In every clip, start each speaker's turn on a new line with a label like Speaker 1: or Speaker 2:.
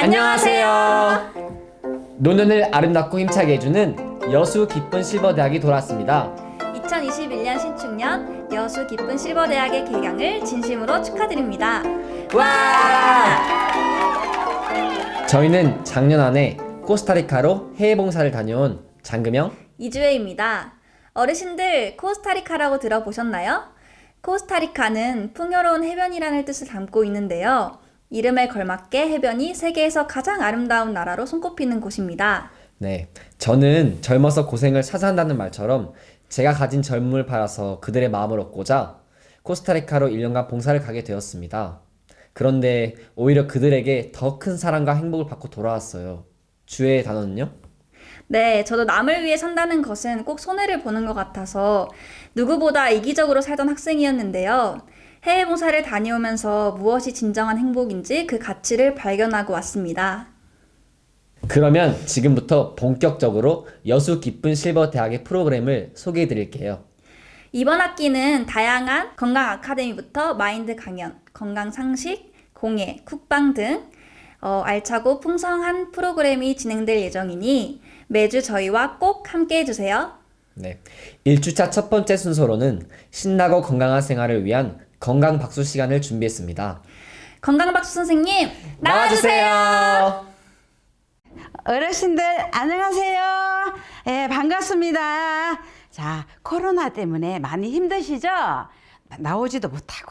Speaker 1: 안녕하세요. 노년을 아름답고 힘차게 해주는 여수 기쁜 실버대학이 돌아왔습니다.
Speaker 2: 2021년 신축년 여수 기쁜 실버대학의 개강을 진심으로 축하드립니다.
Speaker 1: 와! 저희는 작년 안에 코스타리카로 해외 봉사를 다녀온 장금영,
Speaker 2: 이주혜입니다. 어르신들 코스타리카라고 들어보셨나요? 코스타리카는 풍요로운 해변이라는 뜻을 담고 있는데요. 이름에 걸맞게 해변이 세계에서 가장 아름다운 나라로 손꼽히는 곳입니다.
Speaker 1: 네, 저는 젊어서 고생을 사서 한다는 말처럼 제가 가진 젊음을 팔아서 그들의 마음을 얻고자 코스타리카로 1년간 봉사를 가게 되었습니다. 그런데 오히려 그들에게 더 큰 사랑과 행복을 받고 돌아왔어요. 주의 단어는요?
Speaker 2: 네, 저도 남을 위해 산다는 것은 꼭 손해를 보는 것 같아서 누구보다 이기적으로 살던 학생이었는데요. 해외 봉사를 다녀오면서 무엇이 진정한 행복인지 그 가치를 발견하고 왔습니다.
Speaker 1: 그러면 지금부터 본격적으로 여수 기쁜 실버 대학의 프로그램을 소개해 드릴게요.
Speaker 2: 이번 학기는 다양한 건강 아카데미부터 마인드 강연, 건강 상식, 공예, 쿡방 등 알차고 풍성한 프로그램이 진행될 예정이니 매주 저희와 꼭 함께 해주세요.
Speaker 1: 네, 1주차 첫 번째 순서로는 신나고 건강한 생활을 위한 건강 박수 시간을 준비했습니다.
Speaker 2: 건강 박수 선생님 나와주세요.
Speaker 3: 어르신들 안녕하세요. 예, 반갑습니다. 자, 코로나 때문에 많이 힘드시죠? 나오지도 못하고.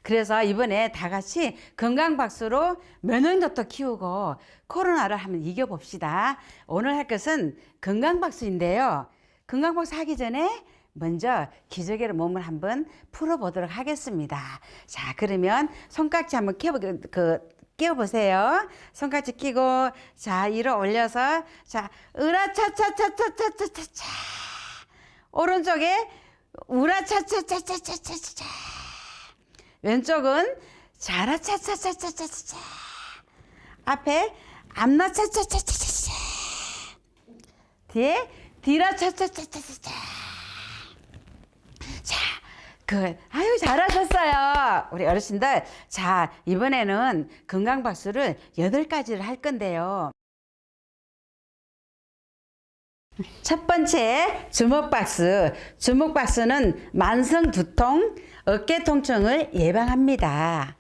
Speaker 3: 그래서 이번에 다 같이 건강 박수로 면역력도 키우고 코로나를 한번 이겨봅시다. 오늘 할 것은 건강 박수인데요. 건강 박수 하기 전에 먼저 기저귀로 몸을 한번 풀어보도록 하겠습니다. 자, 그러면 손깍지 한번 끼워보세요. 손깍지 끼고, 자, 위로 올려서, 자, 으라차차차차차차차. 오른쪽에 우라차차차차차차차. 왼쪽은 자라차차차차차차. 앞에 암라차차차차차. 뒤에 디라차차차차차. 자, 아유, 잘하셨어요. 우리 어르신들. 자, 이번에는 건강 박수를 8가지를 할 건데요. 첫 번째, 주먹 박수. 주먹 박수는 만성 두통, 어깨 통증을 예방합니다.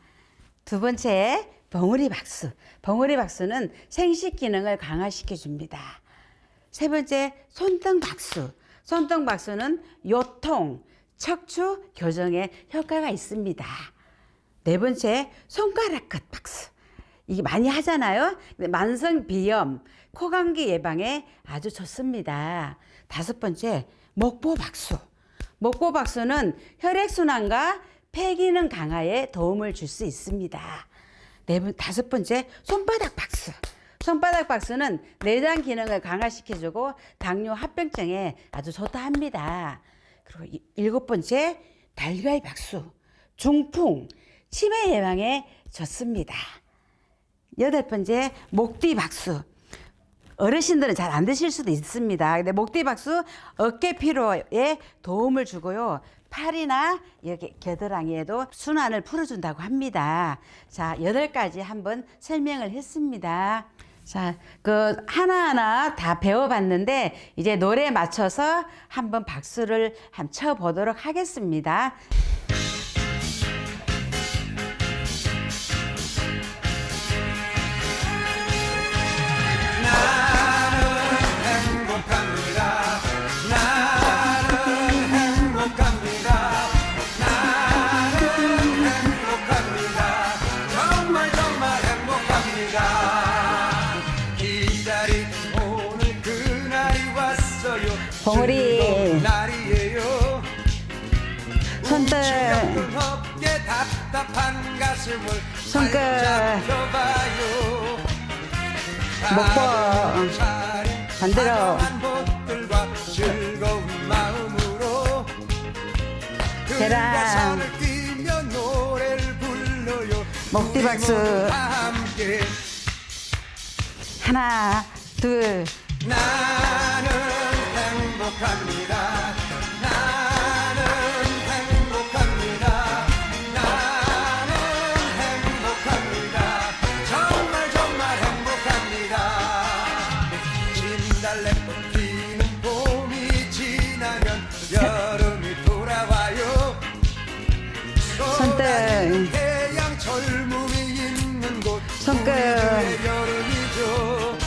Speaker 3: 두 번째, 벙어리 박수. 벙어리 박수는 생식 기능을 강화시켜 줍니다. 세 번째, 손등 박수. 손등 박수는 요통, 척추 교정에 효과가 있습니다. 네 번째, 손가락 끝 박수. 이게 많이 하잖아요. 만성 비염, 코감기 예방에 아주 좋습니다. 다섯 번째, 목보 박수. 목보 박수는 혈액순환과 폐기능 강화에 도움을 줄 수 있습니다. 다섯 번째, 손바닥 박수. 손바닥 박수는 내장 기능을 강화시켜주고 당뇨 합병증에 아주 좋다 합니다. 그리고 일곱 번째, 달걀 박수. 중풍, 치매 예방에 좋습니다. 여덟 번째, 목뒤 박수. 어르신들은 잘 안 드실 수도 있습니다. 근데 목뒤 박수 어깨 피로에 도움을 주고요. 팔이나 여기 겨드랑이에도 순환을 풀어준다고 합니다. 자, 8가지 한번 설명을 했습니다. 자, 하나하나 다 배워봤는데 이제 노래에 맞춰서 한번 박수를 한번 쳐보도록 하겠습니다. 벙어리 손등 손끝 목보 반대로 계란 목뒤 박수 하나 둘
Speaker 4: 나는 행복합니다. 나는 행복합니다. 나는 행복합니다. 정말 정말 행복합니다. 젊음이 있는 곳
Speaker 3: 손끝.
Speaker 4: 우리들의 여름이죠.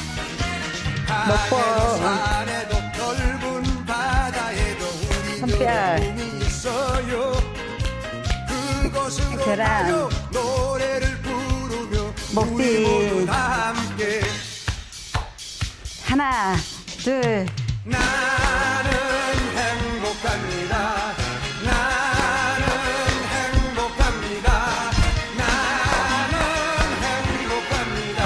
Speaker 3: 먹고.
Speaker 4: 하늘도 산에도 넓은 바다에도 우리도
Speaker 3: 손뼉.
Speaker 4: 여름이 있어요. 그곳으로
Speaker 3: 계란.
Speaker 4: 가요 노래를 부르며
Speaker 3: 먹기.
Speaker 4: 우리 모두 다 함께
Speaker 3: 하나, 둘.
Speaker 4: 나는 행복합니다. 나는 행복합니다. 나는 행복합니다.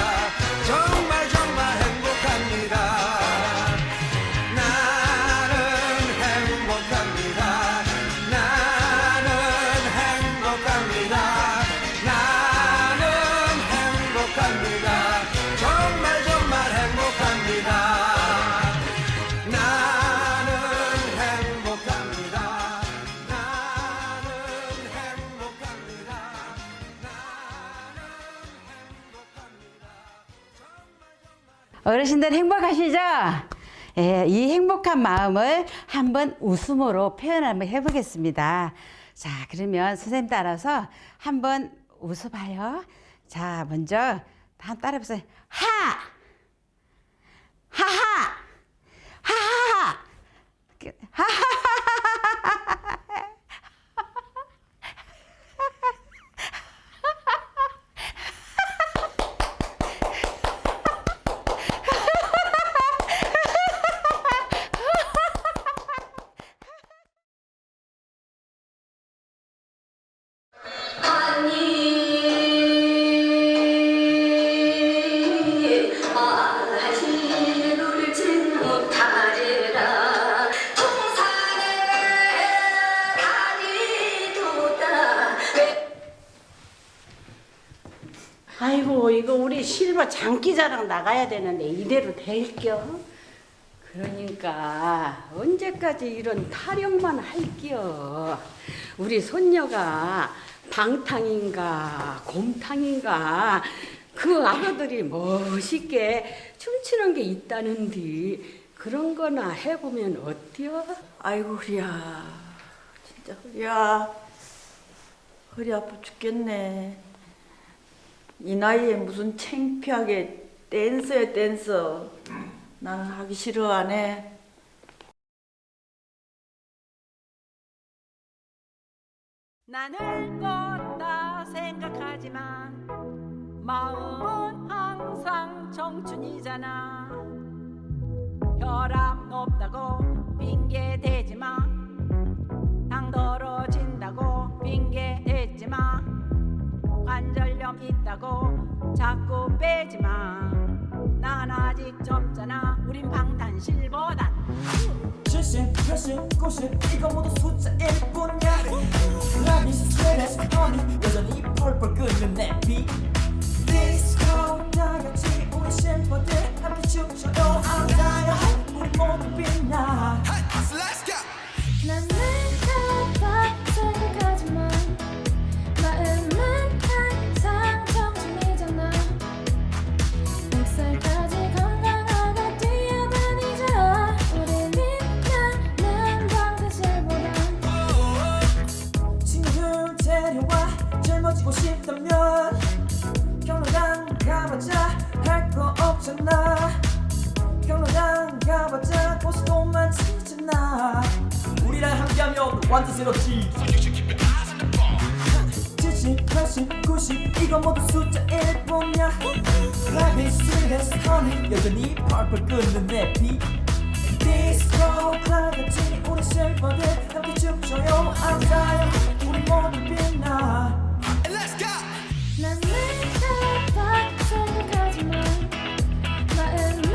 Speaker 4: 정말 정말 행복합니다. 나는 행복합니다. 나는 행복합니다. 나는 행복합니다. 정말 정말 행복합니다. 나는 행복합니다. 나는 행복합니다.
Speaker 3: 어르신들 행복하시죠? 예, 이 행복한 마음을 한번 웃음으로 표현 한번 해보겠습니다. 자, 그러면 선생님 따라서 한번 웃어봐요. 자, 먼저 한번 따라해보세요. 하! 하하! 하하하! 하하하하하하!
Speaker 5: 아니 울지 못하리라 동산에 다니도다.
Speaker 6: 아이고 이거 우리 실버 장기자랑 나가야 되는데 이대로 될겨? 그러니까 언제까지 이런 타령만 할겨? 우리 손녀가 방탕인가 곰탕인가 그 아가들이 멋있게 춤추는 게 있다는데 그런 거나 해보면 어때요?
Speaker 7: 아이고 허리야 진짜 허리야 허리 아파 죽겠네. 이 나이에 무슨 창피하게 댄서야 댄서. 나는 하기 싫어 안 해.
Speaker 8: 나는 껐다 생각하지만 마음은 항상 청춘이잖아. 혈압 높다고 핑계 대지마. 당 떨어진다고 핑계 대지마. 관절염 있다고 자꾸 빼지마. 난 아직 젊잖아. 우린 방탄실보단
Speaker 9: 70, 80, 90 이거 모두 숫자일 뿐이야. Love is sweet as honey 여전히 펄펄 끓는 내 비. 디스코 나같이 우리 멤버들 함께 춤춰요. 알아요 우리 모두 빛나.
Speaker 4: Let's go.
Speaker 5: 난 내가 생각하지만 마음은 항상 청춘이잖아. 100살까지 건강하게 뛰어다니자. 우린 빛나는 방사실보다
Speaker 9: 친구들 데려와 젊어지고 싶다면 경로당 가보자. 할 거 없잖아. 경로당 가보자. 고수도 많지잖아. 우리랑 함께하면 완전 새롭지. 70, 80, 90 이건 모두 숫자일 뿐이야. Life is sweet as honey 여전히 펄펄 끓는 내 비. 디스코 클럽같이 우리 멤버들 함께 춤춰요. 알아요 우리 모두 빛나.
Speaker 4: Let's go.
Speaker 5: 난 내가 생각하지만 마음은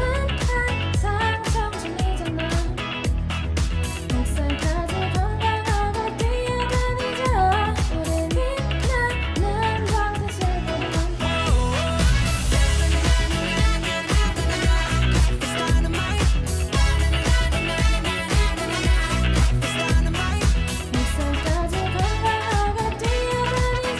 Speaker 5: 항상 청춘이잖아. 100살까지 건강하게 뛰어다니자. 우린 빛나는 방사실보다 백살까지 건강하게 뛰어다니자.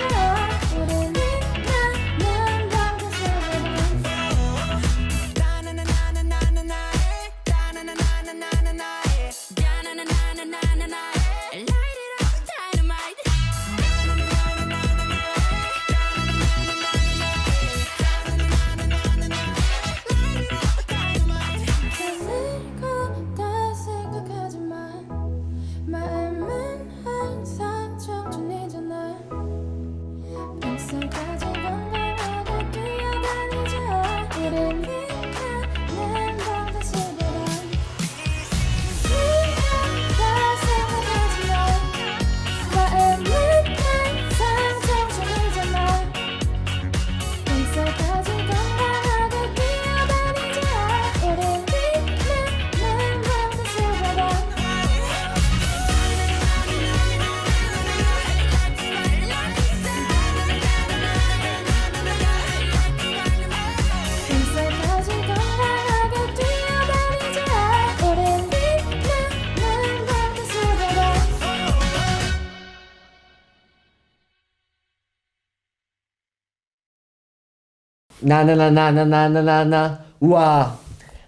Speaker 1: 나나나나나나나나. 우와,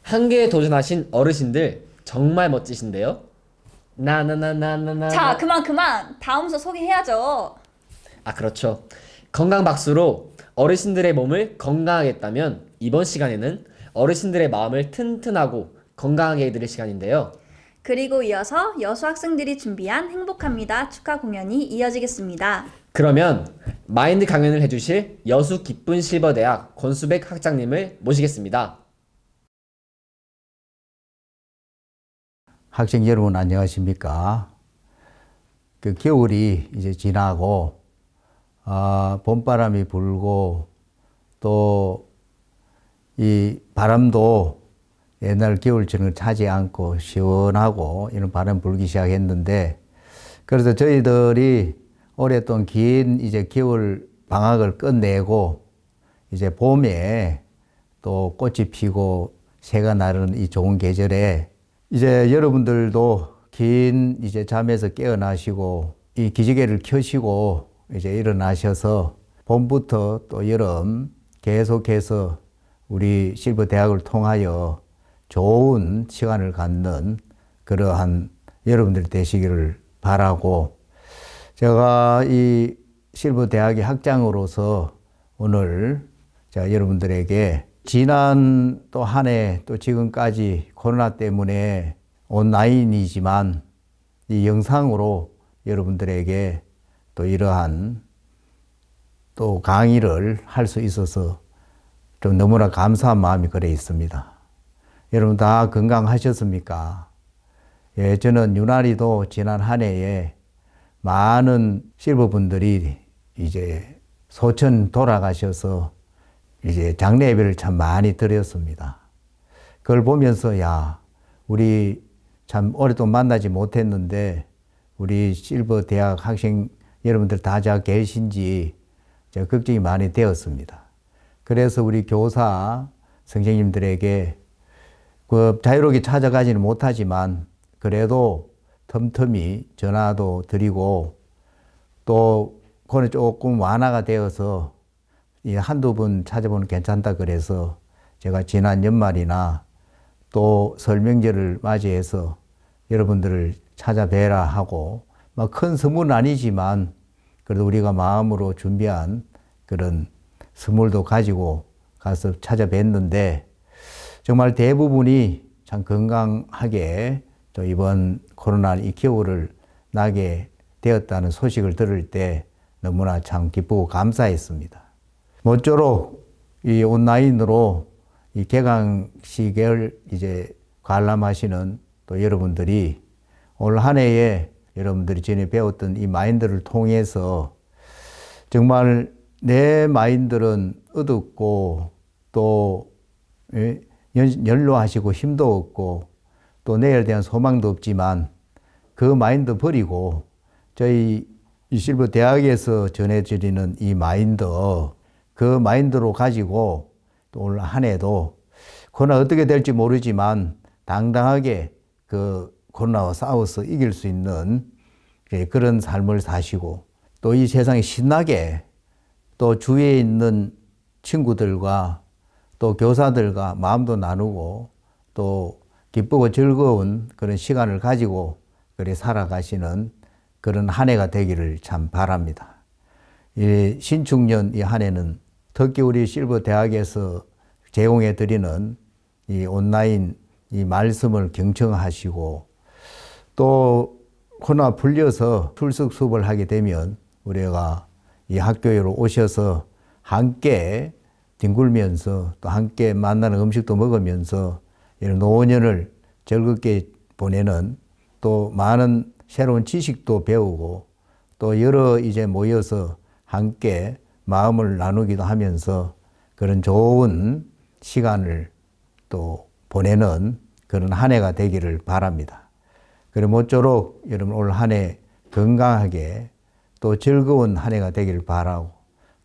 Speaker 1: 한계에 도전하신 어르신들 정말 멋지신데요? 나나나나나나.
Speaker 2: 자, 그만. 다음 수 소개해야죠.
Speaker 1: 아, 그렇죠. 건강 박수로 어르신들의 몸을 건강하게 했다면 이번 시간에는 어르신들의 마음을 튼튼하고 건강하게 해드릴 시간인데요.
Speaker 2: 그리고 이어서 여수 학생들이 준비한 행복합니다 축하 공연이 이어지겠습니다.
Speaker 1: 그러면 마인드 강연을 해주실 여수 기쁜 실버대학 권수백 학장님을 모시겠습니다.
Speaker 10: 학생 여러분 안녕하십니까? 그 겨울이 이제 지나고 봄바람이 불고 또 이 바람도 옛날 겨울처럼 차지 않고 시원하고 이런 바람 불기 시작했는데 그래서 저희들이 오랫동안 긴 이제 겨울 방학을 끝내고 이제 봄에 또 꽃이 피고 새가 나르는 이 좋은 계절에 이제 여러분들도 긴 이제 잠에서 깨어나시고 이 기지개를 켜시고 이제 일어나셔서 봄부터 또 여름 계속해서 우리 실버 대학을 통하여 좋은 시간을 갖는 그러한 여러분들 되시기를 바라고 제가 이 실버 대학의 학장으로서 오늘 제가 여러분들에게 지난 또 한 해 또 지금까지 코로나 때문에 온라인이지만 이 영상으로 여러분들에게 또 이러한 또 강의를 할 수 있어서 좀 너무나 감사한 마음이 그래 있습니다. 여러분 다 건강하셨습니까? 예, 저는 유난히도 지난 한 해에 많은 실버분들이 이제 소천 돌아가셔서 이제 장례 예배를 참 많이 드렸습니다. 그걸 보면서 야, 우리 참 오랫동안 만나지 못했는데 우리 실버 대학 학생 여러분들 다 잘 계신지 제가 걱정이 많이 되었습니다. 그래서 우리 교사 선생님들에게 그 자유롭게 찾아가지는 못하지만 그래도 틈틈이 전화도 드리고 또 그거는 조금 완화가 되어서 한두 번 찾아보면 괜찮다 그래서 제가 지난 연말이나 또 설 명절을 맞이해서 여러분들을 찾아뵈라 하고 막 큰 선물은 아니지만 그래도 우리가 마음으로 준비한 그런 선물도 가지고 가서 찾아뵀는데 정말 대부분이 참 건강하게 또 이번 코로나 이 겨울을 나게 되었다는 소식을 들을 때 너무나 참 기쁘고 감사했습니다. 모쪼록 이 온라인으로 이 개강식을 이제 관람하시는 또 여러분들이 올 한 해에 여러분들이 전에 배웠던 이 마인드를 통해서 정말 내 마인드는 어둡고 또 연로하시고 힘도 없고 또 내일에 대한 소망도 없지만 그 마인드 버리고 저희 이 실버 대학에서 전해드리는 이 마인드 그 마인드로 가지고 또 올 한 해도 코로나 어떻게 될지 모르지만 당당하게 그 코로나와 싸워서 이길 수 있는 그런 삶을 사시고 또 이 세상에 신나게 또 주위에 있는 친구들과 또 교사들과 마음도 나누고 또 기쁘고 즐거운 그런 시간을 가지고 그래 살아가시는 그런 한 해가 되기를 참 바랍니다. 이 신축년 이 한 해는 특히 우리 실버 대학에서 제공해 드리는 이 온라인 이 말씀을 경청하시고 또 코로나 풀려서 출석 수업을 하게 되면 우리가 이 학교로 오셔서 함께 뒹굴면서 또 함께 만나는 음식도 먹으면서 이런 노년을 즐겁게 보내는 또 많은 새로운 지식도 배우고 또 여러 이제 모여서 함께 마음을 나누기도 하면서 그런 좋은 시간을 또 보내는 그런 한 해가 되기를 바랍니다. 그리고 모쪼록 여러분 올 한 해 건강하게 또 즐거운 한 해가 되기를 바라고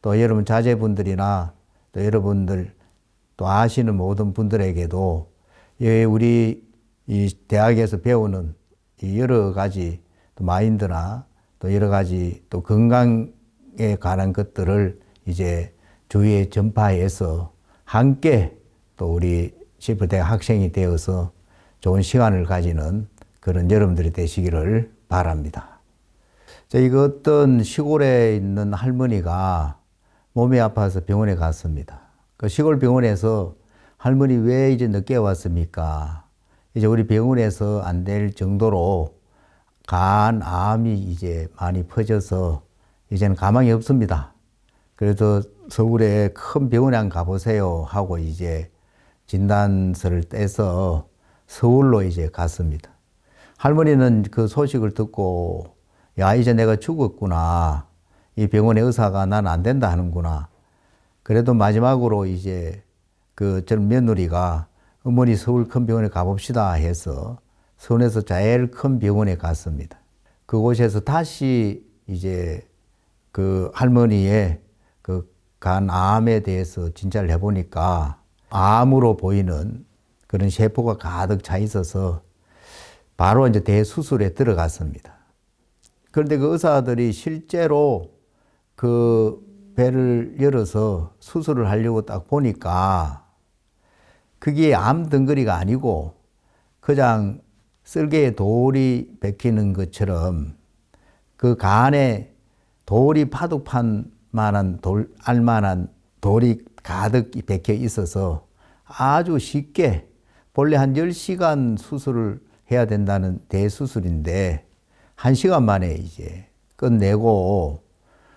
Speaker 10: 또 여러분 자제분들이나 또 여러분들 또 아시는 모든 분들에게도 우리 이 대학에서 배우는 이 여러 가지 또 마인드나 또 여러 가지 또 건강에 관한 것들을 이제 주위에 전파해서 함께 또 우리 실버대학 학생이 되어서 좋은 시간을 가지는 그런 여러분들이 되시기를 바랍니다. 저희가 어떤 시골에 있는 할머니가 몸이 아파서 병원에 갔습니다. 그 시골 병원에서 할머니 왜 이제 늦게 왔습니까? 이제 우리 병원에서 안 될 정도로 간암이 이제 많이 퍼져서 이제는 가망이 없습니다. 그래서 서울에 큰 병원에 한번 가보세요 하고 이제 진단서를 떼서 서울로 이제 갔습니다. 할머니는 그 소식을 듣고 야, 이제 내가 죽었구나. 이 병원의 의사가 난 안 된다 하는구나. 그래도 마지막으로 이제 그 전 며느리가 어머니 서울 큰 병원에 가봅시다 해서 서울에서 제일 큰 병원에 갔습니다. 그곳에서 다시 이제 그 할머니의 그 간암에 대해서 진찰을 해보니까 암으로 보이는 그런 세포가 가득 차 있어서 바로 이제 대수술에 들어갔습니다. 그런데 그 의사들이 실제로 그 배를 열어서 수술을 하려고 딱 보니까 그게 암 덩어리가 아니고 그냥 쓸개에 돌이 박히는 것처럼 그 간에 돌이 파독판 만한 알만한 돌이 가득 박혀 있어서 아주 쉽게 본래 한 10시간 수술을 해야 된다는 대수술인데 1시간 만에 이제 끝내고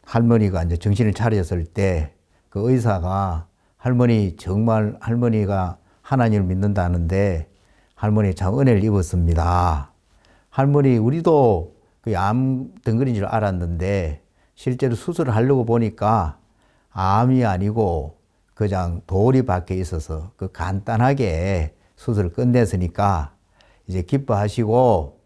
Speaker 10: 할머니가 이제 정신을 차렸을 때 그 의사가 할머니 정말 할머니가 하나님을 믿는다는데 할머니 참 은혜를 입었습니다. 할머니 우리도 그 암 덩어리인 줄 알았는데 실제로 수술을 하려고 보니까 암이 아니고 그냥 돌이 박혀 있어서 그 간단하게 수술을 끝냈으니까 이제 기뻐하시고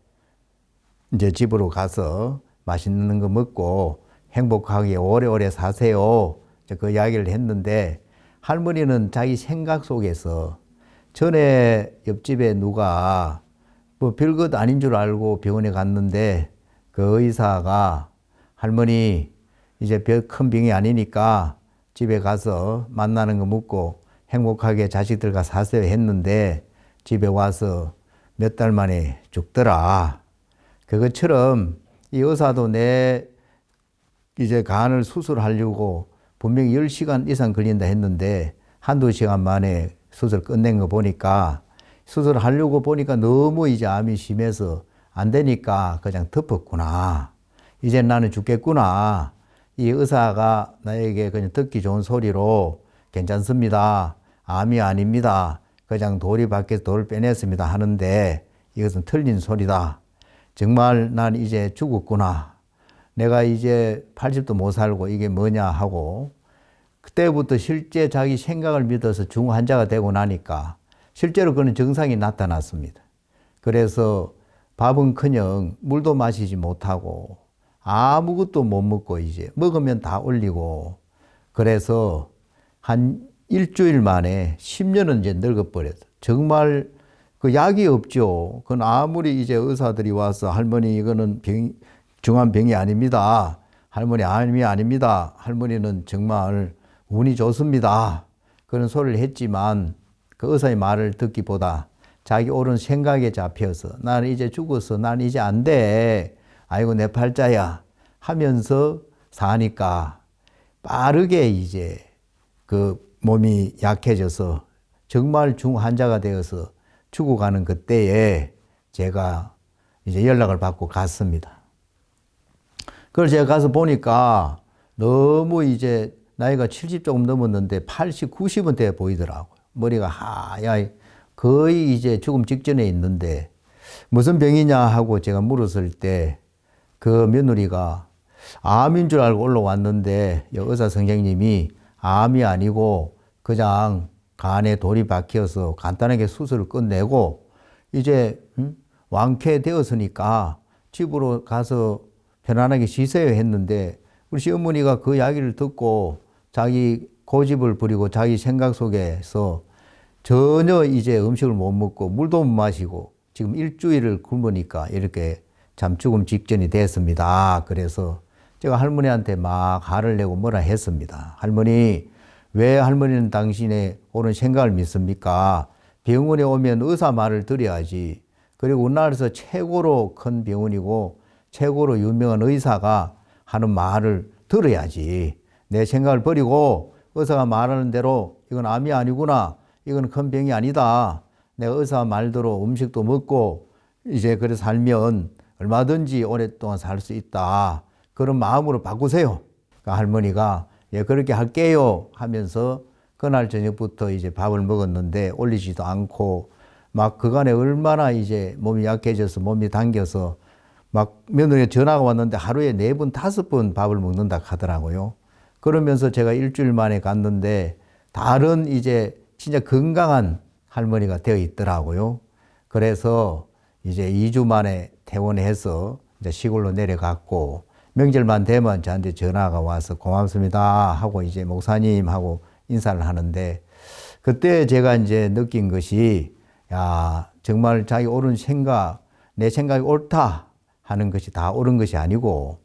Speaker 10: 이제 집으로 가서 맛있는 거 먹고 행복하게 오래오래 사세요. 그 이야기를 했는데 할머니는 자기 생각 속에서 전에 옆집에 누가 뭐 별것 아닌 줄 알고 병원에 갔는데 그 의사가 할머니 이제 별 큰 병이 아니니까 집에 가서 만나는 거 묻고 행복하게 자식들과 사세요 했는데 집에 와서 몇 달 만에 죽더라. 그것처럼 이 의사도 내 이제 간을 수술하려고 분명히 10시간 이상 걸린다 했는데 한두 시간 만에 수술 끝낸 거 보니까 수술하려고 보니까 너무 이제 암이 심해서 안 되니까 그냥 덮었구나. 이제 나는 죽겠구나. 이 의사가 나에게 그냥 듣기 좋은 소리로 괜찮습니다. 암이 아닙니다. 그냥 돌이 밖에서 돌을 빼냈습니다 하는데 이것은 틀린 소리다. 정말 난 이제 죽었구나. 내가 이제 80도 못 살고 이게 뭐냐 하고 그때부터 실제 자기 생각을 믿어서 중환자가 되고 나니까 실제로 그런 증상이 나타났습니다. 그래서 밥은커녕 물도 마시지 못하고 아무것도 못 먹고 이제 먹으면 다 올리고 그래서 한 일주일 만에 10년은 이제 늙어버렸어. 정말 그 약이 없죠. 그건 아무리 이제 의사들이 와서 할머니 이거는 중한 병이 아닙니다. 할머니 암이 아닙니다. 할머니는 정말 운이 좋습니다. 그런 소리를 했지만 그 의사의 말을 듣기보다 자기 옳은 생각에 잡혀서 나는 이제 죽었어. 난 이제 안 돼. 아이고 내 팔자야 하면서 사니까 빠르게 이제 그 몸이 약해져서 정말 중환자가 되어서 죽어가는 그때에 제가 이제 연락을 받고 갔습니다. 그걸 제가 가서 보니까 너무 이제 나이가 70 조금 넘었는데 80, 90은 돼 보이더라고요. 머리가 하얗게 거의 이제 죽음 직전에 있는데 무슨 병이냐 하고 제가 물었을 때 그 며느리가 암인 줄 알고 올라왔는데 의사 선생님이 암이 아니고 그냥 간에 돌이 박혀서 간단하게 수술을 끝내고 이제 완쾌되었으니까 집으로 가서 편안하게 쉬세요 했는데 우리 시어머니가 그 이야기를 듣고 자기 고집을 부리고 자기 생각 속에서 전혀 이제 음식을 못 먹고 물도 못 마시고 지금 일주일을 굶으니까 이렇게 참 죽음 직전이 됐습니다. 그래서 제가 할머니한테 막 화를 내고 뭐라 했습니다. 할머니 왜 할머니는 당신의 옳은 생각을 믿습니까? 병원에 오면 의사 말을 들어야지. 그리고 우리나라에서 최고로 큰 병원이고 최고로 유명한 의사가 하는 말을 들어야지. 내 생각을 버리고 의사가 말하는 대로 이건 암이 아니구나. 이건 큰 병이 아니다. 내가 의사 말대로 음식도 먹고 이제 그래 살면 얼마든지 오랫동안 살 수 있다. 그런 마음으로 바꾸세요. 그러니까 할머니가 예, 그렇게 할게요 하면서 그날 저녁부터 이제 밥을 먹었는데 올리지도 않고 막 그간에 얼마나 이제 몸이 약해져서 몸이 당겨서 막 며느리가 전화가 왔는데 하루에 4번, 5번 밥을 먹는다 하더라고요. 그러면서 제가 일주일 만에 갔는데 다른 이제 진짜 건강한 할머니가 되어 있더라고요. 그래서 이제 2주 만에 퇴원해서 이제 시골로 내려갔고 명절만 되면 저한테 전화가 와서 고맙습니다 하고 이제 목사님하고 인사를 하는데 그때 제가 이제 느낀 것이 야, 정말 자기 옳은 생각, 내 생각이 옳다 하는 것이 다 옳은 것이 아니고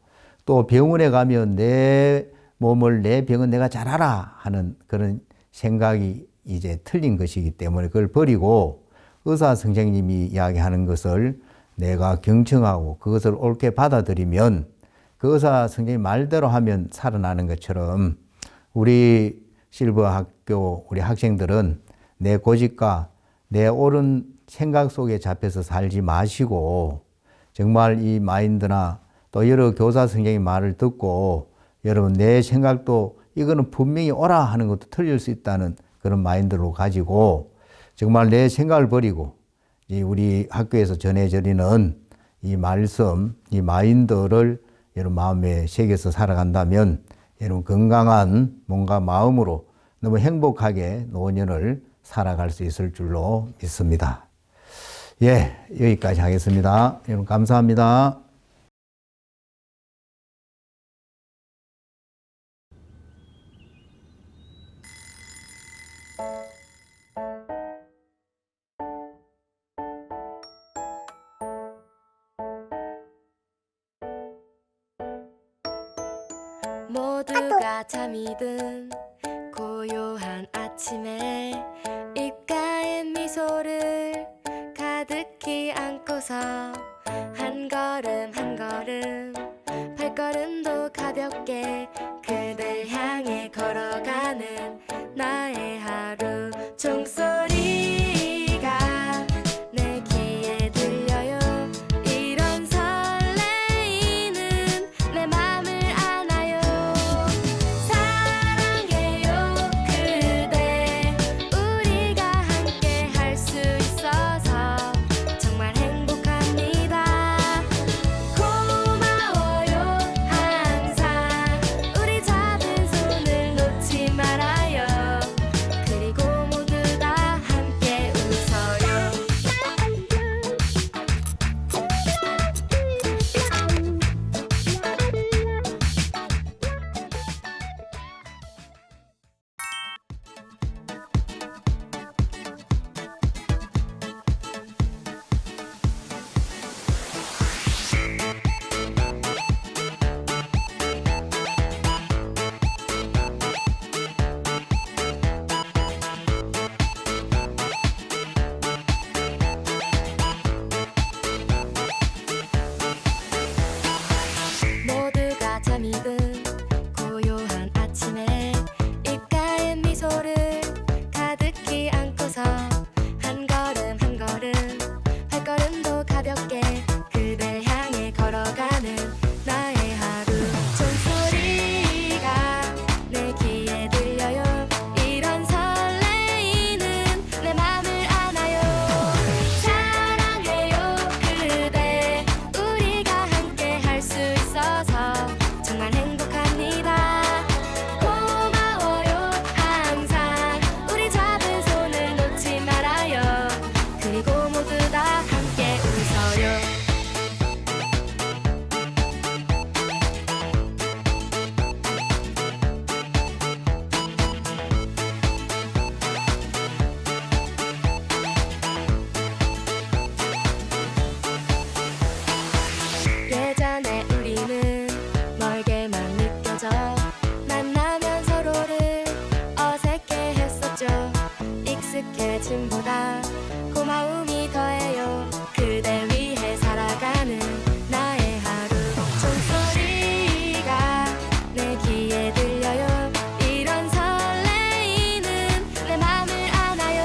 Speaker 10: 또 병원에 가면 내 몸을 내 병은 내가 잘 알아 하는 그런 생각이 이제 틀린 것이기 때문에 그걸 버리고 의사 선생님이 이야기하는 것을 내가 경청하고 그것을 옳게 받아들이면 그 의사 선생님 말대로 하면 살아나는 것처럼 우리 실버 학교 우리 학생들은 내 고집과 내 옳은 생각 속에 잡혀서 살지 마시고 정말 이 마인드나 또 여러 교사 선생님 말을 듣고 여러분 내 생각도 이거는 분명히 옳아 하는 것도 틀릴 수 있다는 그런 마인드로 가지고 정말 내 생각을 버리고 이 우리 학교에서 전해드리는 이 말씀, 이 마인드를 여러분 마음에 새겨서 살아간다면 여러분 건강한 몸과 마음으로 너무 행복하게 노년을 살아갈 수 있을 줄로 믿습니다. 예, 여기까지 하겠습니다. 여러분 감사합니다.
Speaker 5: 모두가 잠이 든 고요한 아침에 입가에 미소를 가득히 안고서 한 걸음 한 걸음 발걸음도 가볍게 그댈 향해 걸어가는 나의 하루 종소리가 내 귀에 들려요. 이런 설레이는 내 맘을 안아요. 사랑해요 그대 우리가 함께 할 수 있어서 정말 행복합니다. 고마워요 항상 짐보다 고마움이 더해요. 그대 위해 살아가는 나의 하루. 종소리가 내 귀에 들려요. 이런 설레이는 내 맘을 안아요.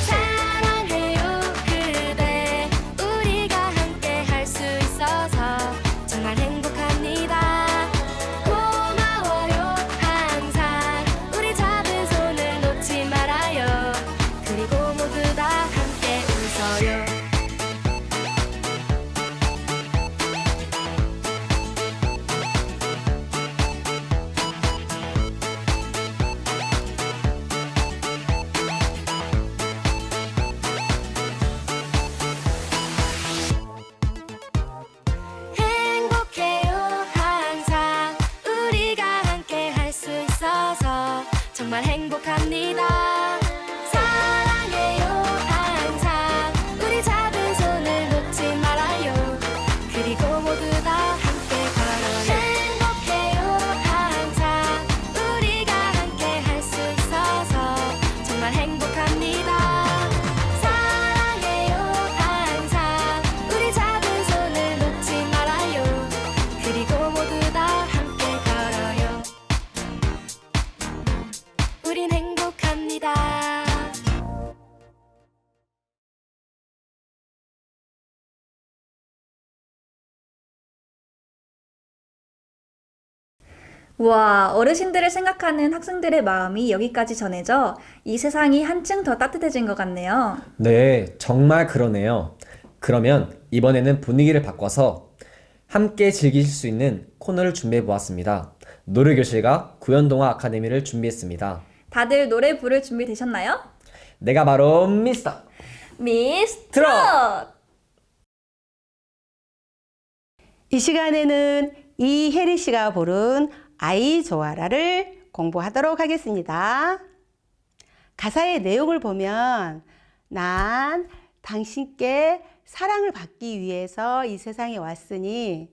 Speaker 5: 사랑해요 그대. 우리가 함께 할 수 있어서 정말 행복합니다. 고마워요 항상. 우리 잡은 손을 놓지 말아요. 그리고 모두 다 함께 웃어요. 행복해요 항상. 우리가 함께 할 수 있어서 정말 행복합니다. 사랑해요 항상. 우리 잡은 손을 놓지 말아요. 그리고 모두 다 함께 걸어요. 행복해요 항상. 우리가 함께 할 수 있어서 정말 행복합니다. 사랑해요 항상. 우리 잡은 손을 놓지 말아요. 그리고 모두 다 함께 걸어요. 우린 행복합니다.
Speaker 2: 우와, 어르신들을 생각하는 학생들의 마음이 여기까지 전해져 이 세상이 한층 더 따뜻해진 것 같네요.
Speaker 1: 네, 정말 그러네요. 그러면 이번에는 분위기를 바꿔서 함께 즐기실 수 있는 코너를 준비해 보았습니다. 노래교실과 구연동화 아카데미를 준비했습니다.
Speaker 2: 다들 노래 부를 준비 되셨나요?
Speaker 1: 내가 바로 미스터
Speaker 2: 미스
Speaker 1: 트롯!
Speaker 2: 트롯!
Speaker 3: 이 시간에는 이혜리 씨가 부른 아이 좋아라를 공부하도록 하겠습니다. 가사의 내용을 보면 난 당신께 사랑을 받기 위해서 이 세상에 왔으니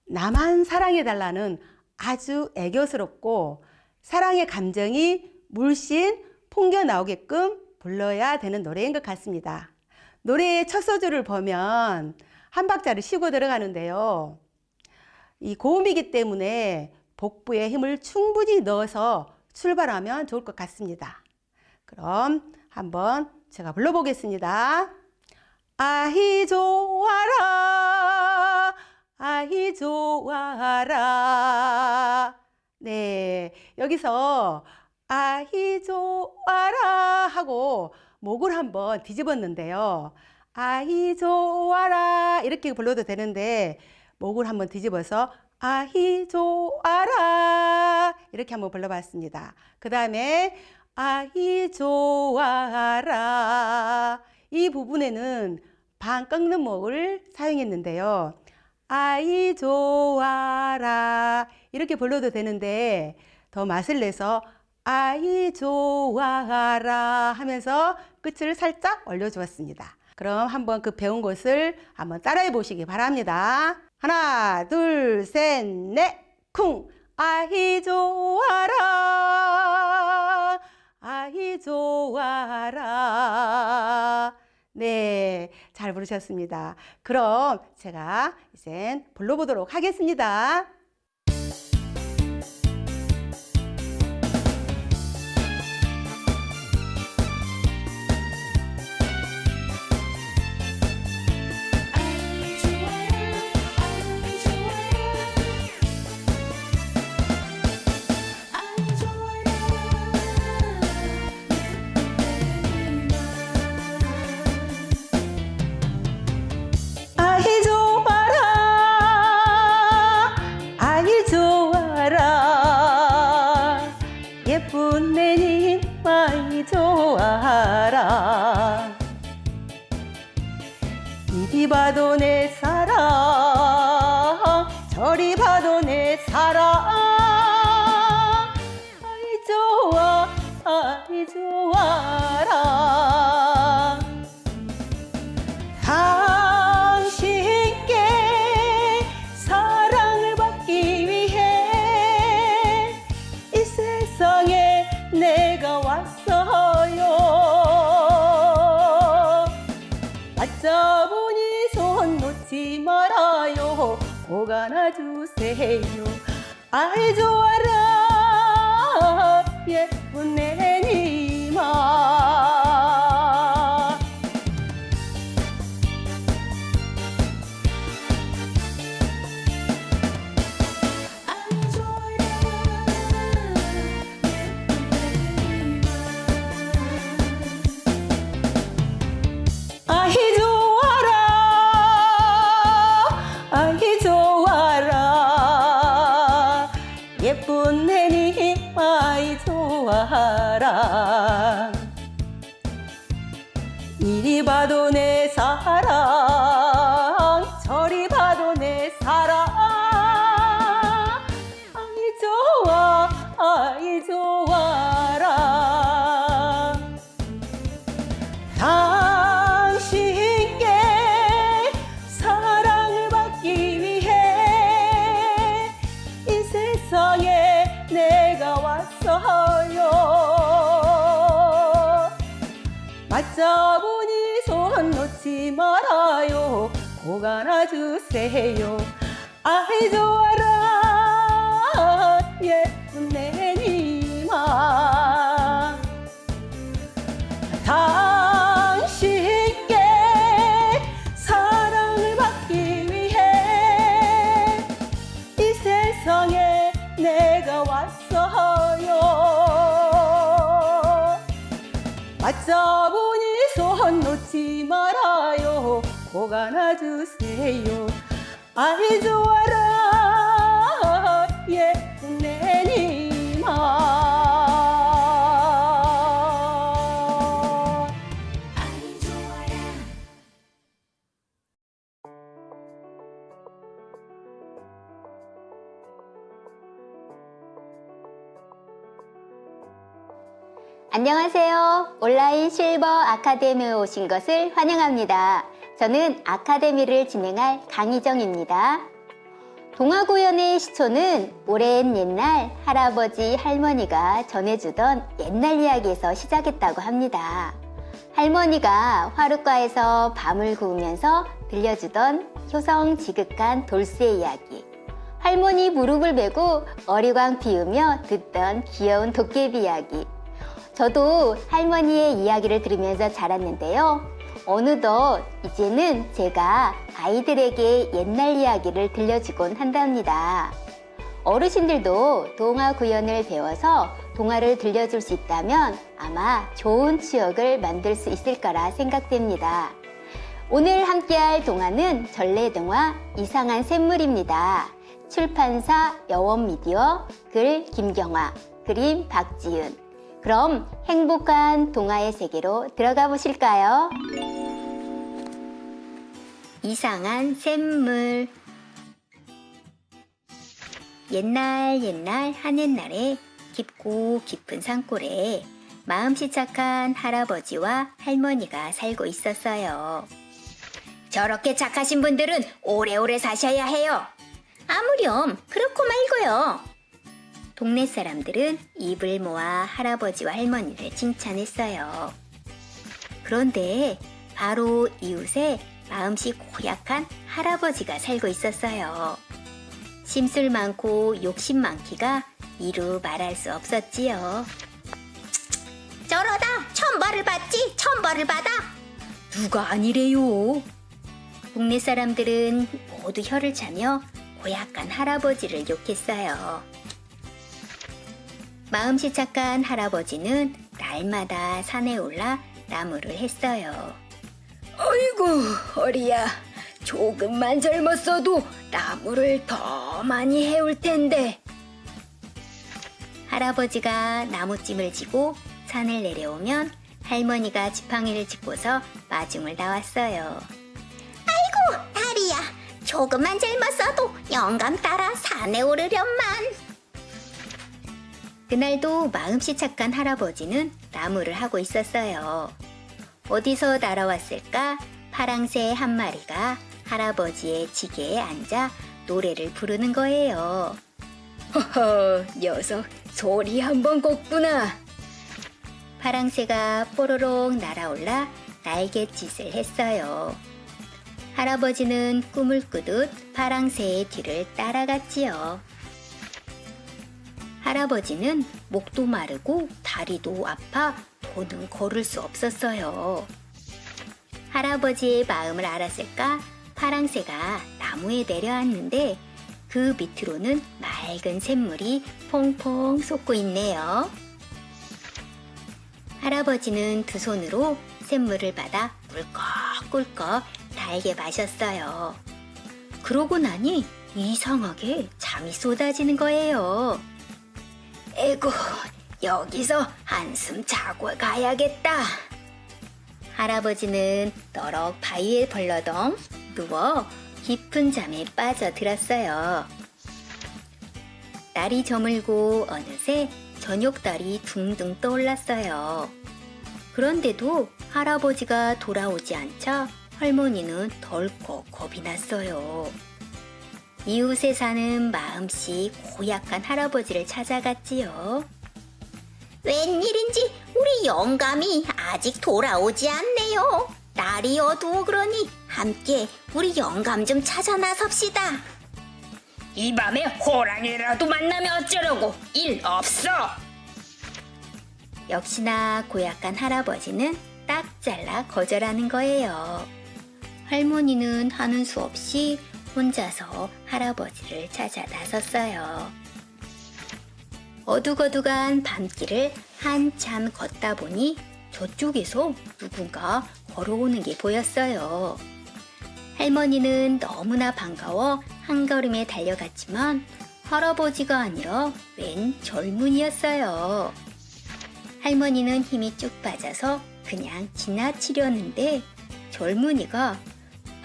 Speaker 3: 나만 사랑해달라는 아주 애교스럽고 사랑의 감정이 물씬 풍겨 나오게끔 불러야 되는 노래인 것 같습니다. 노래의 첫 소절을 보면 한 박자를 쉬고 들어가는데요. 이 고음이기 때문에 복부에 힘을 충분히 넣어서 출발하면 좋을 것 같습니다. 그럼 한번 제가 불러보겠습니다. 아이 좋아라, 아이 좋아라. 네, 여기서 아이 좋아라 하고 목을 한번 뒤집었는데요. 아이 좋아라 이렇게 불러도 되는데 목을 한번 뒤집어서 아이 좋아라 이렇게 한번 불러봤습니다. 그 다음에 아이 좋아라 이 부분에는 반 꺾는 목을 사용했는데요. 아이 좋아라 이렇게 불러도 되는데 더 맛을 내서 아이 좋아라 하면서 끝을 살짝 올려주었습니다. 그럼 한번 그 배운 것을 한번 따라해 보시기 바랍니다. 하나, 둘, 셋, 넷, 쿵! 아이 좋아라, 아이 좋아라. 네, 잘 부르셨습니다. 그럼 제가 이제 불러보도록 하겠습니다. 아이 좋아라, 아이 좋아라, 예쁜 내님 아이 좋아라. 이리 봐도 내 사랑, 저리 봐도 내 사랑. 아이 좋아, 아이 좋아라. 당신께 사랑을 받기 위해 이 세상에 내가 왔어요. 주세요. 아이 좋아라 예쁜 내님아. 아이 좋아라 아이 좋아라 예쁜 내님 아이 좋아라. 이리 봐도 내 사랑 저리 봐도 내 사랑. 아이 좋아 아이 좋아라. 당신께 사랑을 받기 위해 이 세상에 내가 왔어요. 맞잡으니 손 놓지 말아요. 꼭 안아주세요. 아이 좋아라 예쁜 내님아. 당신께 사랑을 받기 위해 이 세상에 내가 왔어요. 맞잡으니 손 놓지 말아요. 꼭 안아주세요. 아이 좋아라 예쁜 내님아.
Speaker 11: 안녕하세요. 온라인 실버 아카데미에 오신 것을 환영합니다. 저는 아카데미를 진행할 강희정입니다. 동화구연의 시초는 오랜 옛날 할아버지 할머니가 전해주던 옛날 이야기에서 시작했다고 합니다. 할머니가 화룻가에서 밤을 구우면서 들려주던 효성지극한 돌쇠 이야기, 할머니 무릎을 베고 어리광 피우며 듣던 귀여운 도깨비 이야기. 저도 할머니의 이야기를 들으면서 자랐는데요. 어느덧 이제는 제가 아이들에게 옛날 이야기를 들려주곤 한답니다. 어르신들도 동화 구연을 배워서 동화를 들려줄 수 있다면 아마 좋은 추억을 만들 수 있을 거라 생각됩니다. 오늘 함께할 동화는 전래동화 이상한 샘물입니다. 출판사 여원미디어, 글 김경화, 그림 박지은. 그럼 행복한 동화의 세계로 들어가 보실까요? 이상한 샘물. 옛날 한옛날에 깊고 깊은 산골에 마음씨 착한 할아버지와 할머니가 살고 있었어요. 저렇게 착하신 분들은 오래오래 사셔야 해요. 아무렴 그렇고 말고요. 동네 사람들은 입을 모아 할아버지와 할머니를 칭찬했어요. 그런데 바로 이웃에 마음씨 고약한 할아버지가 살고 있었어요. 심술 많고 욕심 많기가 이루 말할 수 없었지요. 저러다 천벌을 받지, 천벌을 받아. 누가 아니래요. 동네 사람들은 모두 혀를 차며 고약한 할아버지를 욕했어요. 마음씨 착한 할아버지는 날마다 산에 올라 나무를 했어요. 어이구 허리야, 조금만 젊었어도 나무를 더 많이 해올 텐데. 할아버지가 나무찜을 지고 산을 내려오면 할머니가 지팡이를 짚고서 마중을 나왔어요. 아이고 다리야, 조금만 젊었어도 영감 따라 산에 오르련만. 그날도 마음씨 착한 할아버지는 나무를 하고 있었어요. 어디서 날아왔을까? 파랑새 한 마리가 할아버지의 지게에 앉아 노래를 부르는 거예요. 허허, 녀석 소리 한번 걷구나. 파랑새가 뽀로록 날아올라 날갯짓을 했어요. 할아버지는 꿈을 꾸듯 파랑새의 뒤를 따라갔지요. 할아버지는 목도 마르고 다리도 아파 더는 걸을 수 없었어요. 할아버지의 마음을 알았을까 파랑새가 나무에 내려앉는데 그 밑으로는 맑은 샘물이 퐁퐁 솟고 있네요. 할아버지는 두 손으로 샘물을 받아 꿀꺽꿀꺽 달게 마셨어요. 그러고 나니 이상하게 잠이 쏟아지는 거예요. 에구, 여기서 한숨 자고 가야겠다. 할아버지는 너럭 바위에 벌러덩 누워 깊은 잠에 빠져들었어요. 날이 저물고 어느새 저녁달이 둥둥 떠올랐어요. 그런데도 할아버지가 돌아오지 않자 할머니는 덜컥 겁이 났어요. 이웃에 사는 마음씨 고약한 할아버지를 찾아갔지요. 웬일인지 우리 영감이 아직 돌아오지 않네요. 날이 어두워 그러니 함께 우리 영감 좀 찾아 나섭시다. 이 밤에 호랑이라도 만나면 어쩌려고, 일 없어. 역시나 고약한 할아버지는 딱 잘라 거절하는 거예요. 할머니는 하는 수 없이 혼자서 할아버지를 찾아 나섰어요. 어둑어둑한 밤길을 한참 걷다 보니 저쪽에서 누군가 걸어오는 게 보였어요. 할머니는 너무나 반가워 한 걸음에 달려갔지만 할아버지가 아니라 웬 젊은이였어요. 할머니는 힘이 쭉 빠져서 그냥 지나치려는데 젊은이가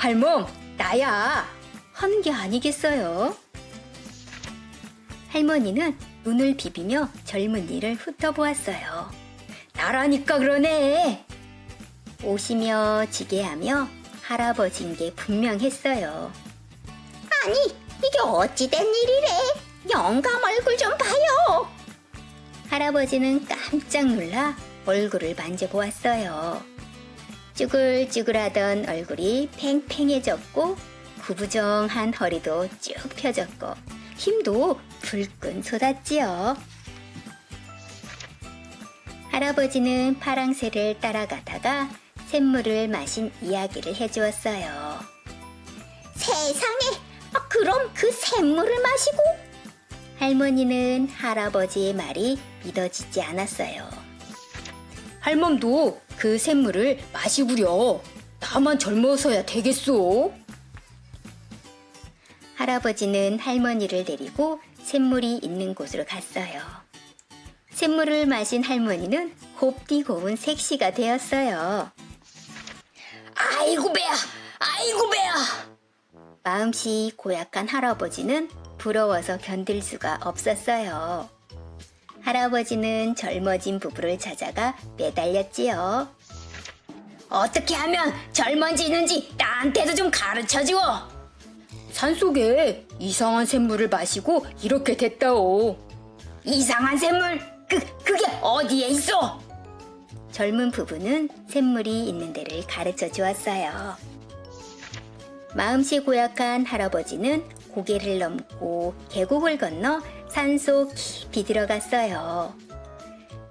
Speaker 11: 할멈, 나야! 하는 게 아니겠어요? 할머니는 눈을 비비며 젊은이를 훑어보았어요. 나라니까 그러네! 오시며 지게하며 할아버지인 게 분명했어요. 아니, 이게 어찌된 일이래? 영감 얼굴 좀 봐요! 할아버지는 깜짝 놀라 얼굴을 만져보았어요. 쭈글쭈글하던 얼굴이 팽팽해졌고 구부정한 허리도 쭉 펴졌고 힘도 불끈 솟았지요. 할아버지는 파랑새를 따라가다가 샘물을 마신 이야기를 해주었어요. 세상에, 그럼 그 샘물을 마시고? 할머니는 할아버지의 말이 믿어지지 않았어요. 할멈도 그 샘물을 마시구려. 나만 젊어서야 되겠소. 할아버지는 할머니를 데리고 샘물이 있는 곳으로 갔어요. 샘물을 마신 할머니는 곱디 고운 색시가 되었어요. 아이고 배야! 아이고 배야! 마음씨 고약한 할아버지는 부러워서 견딜 수가 없었어요. 할아버지는 젊어진 부부를 찾아가 매달렸지요. 어떻게 하면 젊어지는지 나한테도 좀 가르쳐줘. 산속에 이상한 샘물을 마시고 이렇게 됐다오. 이상한 샘물? 그게 어디에 있어? 젊은 부부는 샘물이 있는 데를 가르쳐 주었어요. 마음씨 고약한 할아버지는 고개를 넘고 계곡을 건너 산속 깊이 들어갔어요.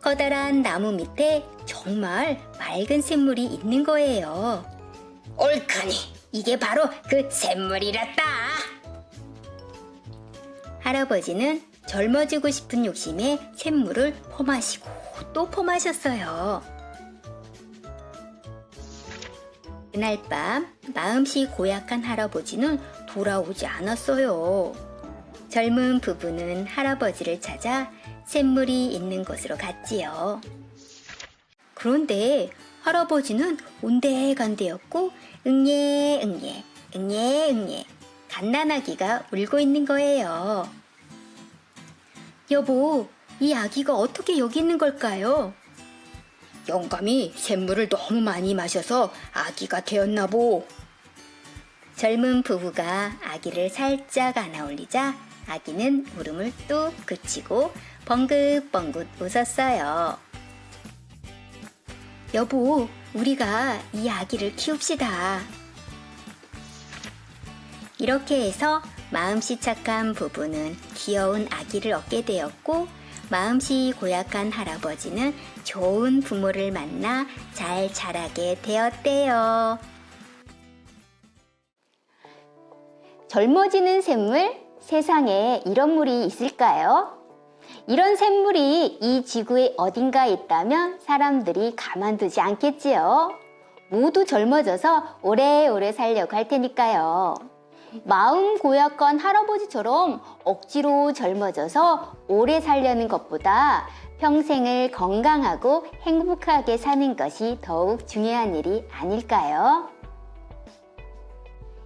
Speaker 11: 커다란 나무 밑에 정말 맑은 샘물이 있는 거예요. 옳거니 이게 바로 그 샘물이랬다. 할아버지는 젊어지고 싶은 욕심에 샘물을 퍼마시고 또 퍼마셨어요. 그날 밤 마음씨 고약한 할아버지는 돌아오지 않았어요. 젊은 부부는 할아버지를 찾아 샘물이 있는 곳으로 갔지요. 그런데 할아버지는 온데간데였고 응예응예 응예응예 갓난아기가 울고 있는 거예요. 여보, 이 아기가 어떻게 여기 있는 걸까요? 영감이 샘물을 너무 많이 마셔서 아기가 되었나 보. 젊은 부부가 아기를 살짝 안아 올리자 아기는 울음을 뚝 그치고 벙긋벙긋 웃었어요. 여보, 우리가 이 아기를 키웁시다. 이렇게 해서 마음씨 착한 부부는 귀여운 아기를 얻게 되었고, 마음씨 고약한 할아버지는 좋은 부모를 만나 잘 자라게 되었대요. 젊어지는 샘물, 세상에 이런 물이 있을까요? 이런 샘물이 이 지구의 어딘가에 있다면 사람들이 가만두지 않겠지요. 모두 젊어져서 오래오래 살려고 할 테니까요. 마음 고약한 할아버지처럼 억지로 젊어져서 오래 살려는 것보다 평생을 건강하고 행복하게 사는 것이 더욱 중요한 일이 아닐까요?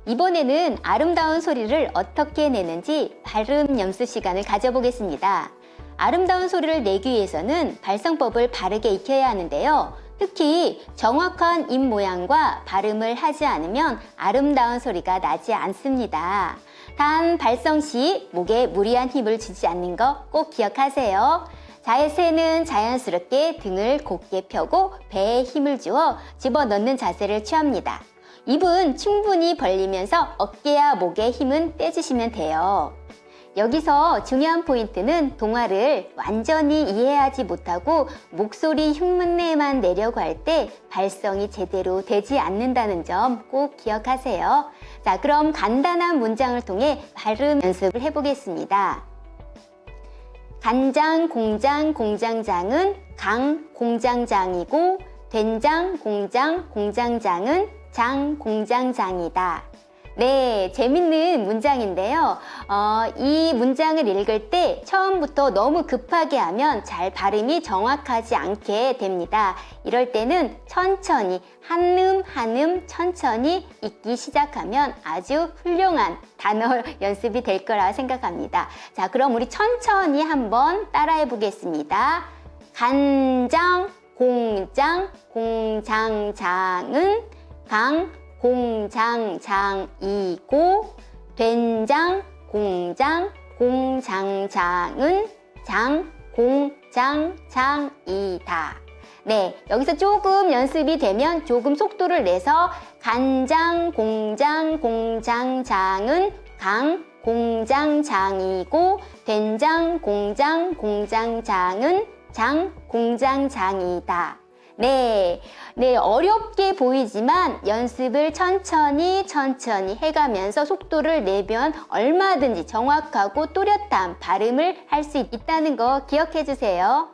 Speaker 11: 이번에는 아름다운 소리를 어떻게 내는지 발음 연습 시간을 가져보겠습니다. 아름다운 소리를 내기 위해서는 발성법을 바르게 익혀야 하는데요. 특히 정확한 입 모양과 발음을 하지 않으면 아름다운 소리가 나지 않습니다. 단 발성 시 목에 무리한 힘을 주지 않는 거 꼭 기억하세요. 자세는 자연스럽게 등을 곧게 펴고 배에 힘을 주어 집어넣는 자세를 취합니다. 입은 충분히 벌리면서 어깨와 목에 힘은 빼주시면 돼요. 여기서 중요한 포인트는 동화를 완전히 이해하지 못하고 목소리 흉내만 내려고 할 때 발성이 제대로 되지 않는다는 점 꼭 기억하세요. 자, 그럼 간단한 문장을 통해 발음 연습을 해보겠습니다. 간장 공장 공장장은 강 공장장이고, 된장 공장 공장장은 장 공장장이다. 네, 재밌는 문장인데요. 이 문장을 읽을 때 처음부터 너무 급하게 하면 잘 발음이 정확하지 않게 됩니다. 이럴 때는 천천히, 한음 한음 천천히 읽기 시작하면 아주 훌륭한 단어 연습이 될 거라 생각합니다. 자, 그럼 우리 천천히 한번 따라해 보겠습니다. 간장, 공장, 공장장은 강 공장장이고, 된장 공장 공장장은 장 공장장이다. 네, 여기서 조금 연습이 되면 조금 속도를 내서 간장 공장 공장장은 강 공장장이고, 된장 공장 공장장은 장 공장장이다. 네, 어렵게 보이지만 연습을 천천히 해가면서 속도를 내면 얼마든지 정확하고 또렷한 발음을 할 수 있다는 거 기억해 주세요.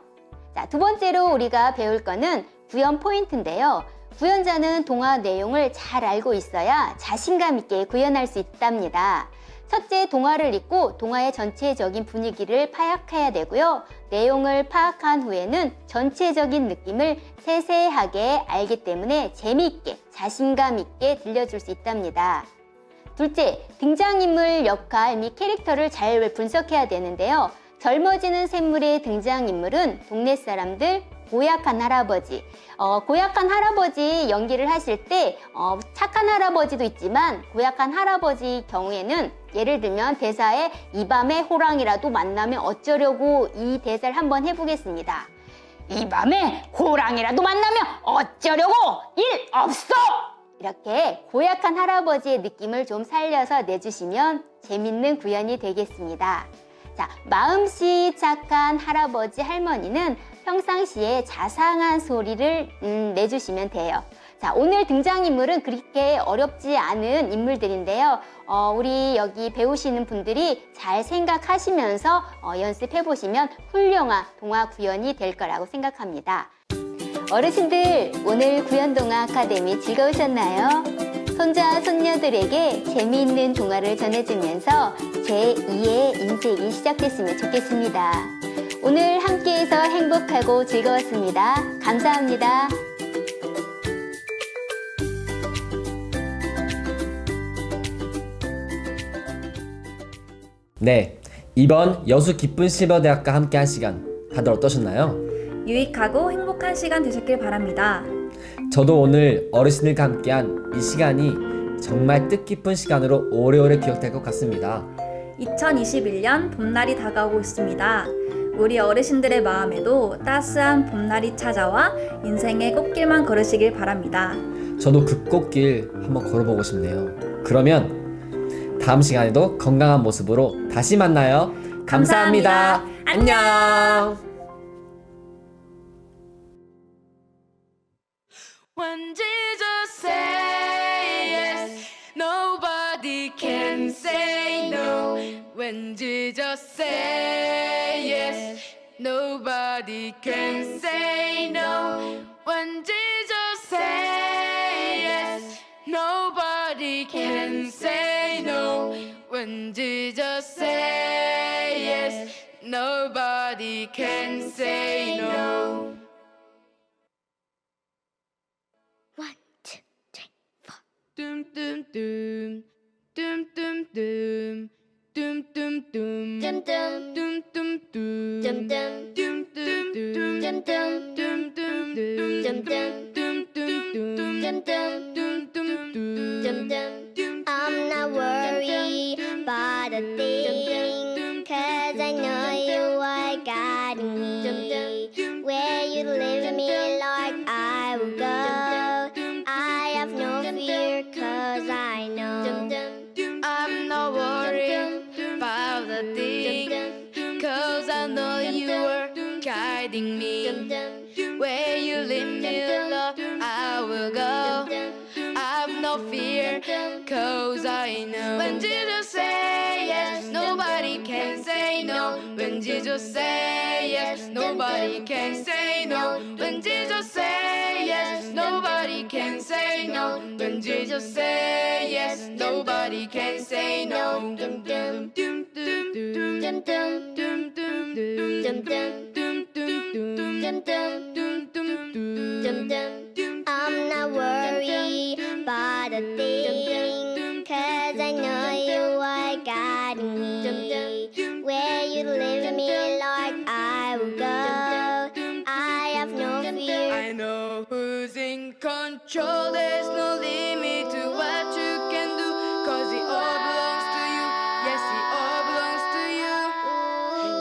Speaker 11: 자, 두 번째로 우리가 배울 거는 구현 포인트인데요. 구현자는 동화 내용을 잘 알고 있어야 자신감 있게 구현할 수 있답니다. 첫째, 동화를 읽고 동화의 전체적인 분위기를 파악해야 되고요. 내용을 파악한 후에는 전체적인 느낌을 세세하게 알기 때문에 재미있게, 자신감 있게 들려줄 수 있답니다. 둘째, 등장인물 역할 및 캐릭터를 잘 분석해야 되는데요. 젊어지는 샘물의 등장인물은 동네 사람들, 고약한 할아버지. 고약한 할아버지 연기를 하실 때 착한 할아버지도 있지만 고약한 할아버지 경우에는 예를 들면 대사에 이 밤에 호랑이라도 만나면 어쩌려고, 이 대사를 한번 해보겠습니다. 이 밤에 호랑이라도 만나면 어쩌려고, 일 없어! 이렇게 고약한 할아버지의 느낌을 좀 살려서 내주시면 재밌는 구현이 되겠습니다. 자, 마음씨 착한 할아버지 할머니는 평상시에 자상한 소리를 내주시면 돼요. 자, 오늘 등장인물은 그렇게 어렵지 않은 인물들인데요. 우리 여기 배우시는 분들이 잘 생각하시면서 연습해보시면 훌륭한 동화 구현이 될 거라고 생각합니다. 어르신들, 오늘 구현동화 아카데미 즐거우셨나요? 손자, 손녀들에게 재미있는 동화를 전해주면서 제2의 인생이 시작됐으면 좋겠습니다. 오늘 함께해서 행복하고 즐거웠습니다. 감사합니다.
Speaker 1: 네, 이번 여수 기쁜 실버대학과 함께한 시간 다들 어떠셨나요?
Speaker 2: 유익하고 행복한 시간 되셨길 바랍니다.
Speaker 1: 저도 오늘 어르신들과 함께한 이 시간이 정말 뜻깊은 시간으로 오래오래 기억될 것 같습니다.
Speaker 2: 2021년 봄날이 다가오고 있습니다. 우리 어르신들의 마음에도 따스한 봄날이 찾아와 인생의 꽃길만 걸으시길 바랍니다.
Speaker 1: 저도 그 꽃길 한번 걸어보고 싶네요. 그러면 다음 시간에도 건강한 모습으로 다시 만나요. 감사합니다. 안녕.
Speaker 5: When Jesus say yes, nobody can say no. When Jesus say yes, nobody can say no. When Jesus say yes, nobody can say no. When Jesus say yes, nobody can say no.
Speaker 11: One, two, three, four.
Speaker 5: Dum dum dum, dum dum dum, dum dum dum,
Speaker 11: Dum dum,
Speaker 5: dum dum dum,
Speaker 11: dum dum,
Speaker 5: dum dum dum,
Speaker 11: dum dum,
Speaker 5: dum dum dum,
Speaker 11: dum dum,
Speaker 5: dum dum dum,
Speaker 11: dum dum,
Speaker 5: dum dum
Speaker 11: dum dum. I'm not worried about a thing, 'cause I know you are guiding me. Where you leave me, Lord, I will go. I have no fear, 'cause I know
Speaker 5: I'm not worried about a thing, 'cause I know you are guiding me. Where you lead me, Lord, I will go. I've no fear, 'cause I know. When Jesus say yes, nobody can say no. When Jesus say yes, nobody can say no. When Jesus say yes, nobody can say no. When Jesus say yes, nobody can say no. Dum dum dum dum dum
Speaker 11: dum dum,
Speaker 5: dum dum dum
Speaker 11: dum dum,
Speaker 5: dum dum dum
Speaker 11: dum dum,
Speaker 5: dum
Speaker 11: dum dum. I'm not worried about a thing, 'cause I know you are guiding me. Where you leave me, Lord, I will go. I have no fear.
Speaker 5: I know who's in control. There's no limit to what you can do, 'cause it all belongs to you. Yes, it all belongs to you.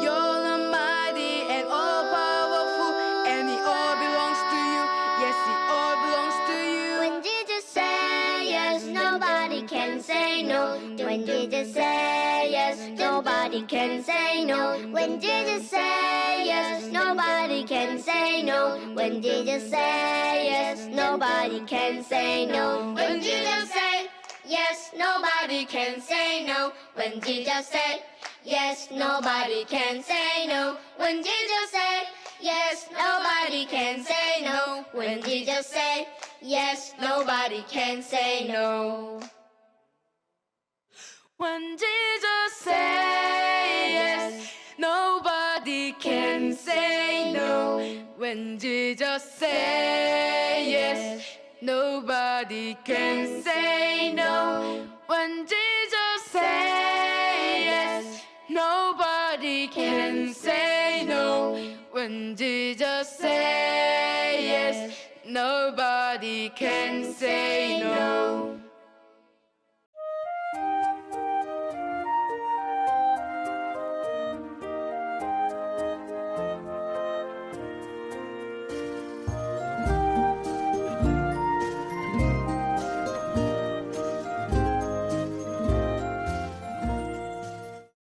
Speaker 5: You're almighty and all powerful, and it all belongs to you. Yes, it all belongs to you.
Speaker 11: When Jesus say yes, nobody can say no. When Jesus say yes, nobody can say no. When Jesus say yes, nobody can say no. When Jesus say yes, nobody can say no. When Jesus say yes, nobody can say no. When Jesus say yes, nobody can say no. When Jesus say yes, nobody can say no. When Jesus say yes, nobody can say no.
Speaker 5: When Jesus say yes, nobody can say no. When Jesus say yes, nobody can say no. When Jesus say yes, nobody can say no. When Jesus say yes, nobody can say no.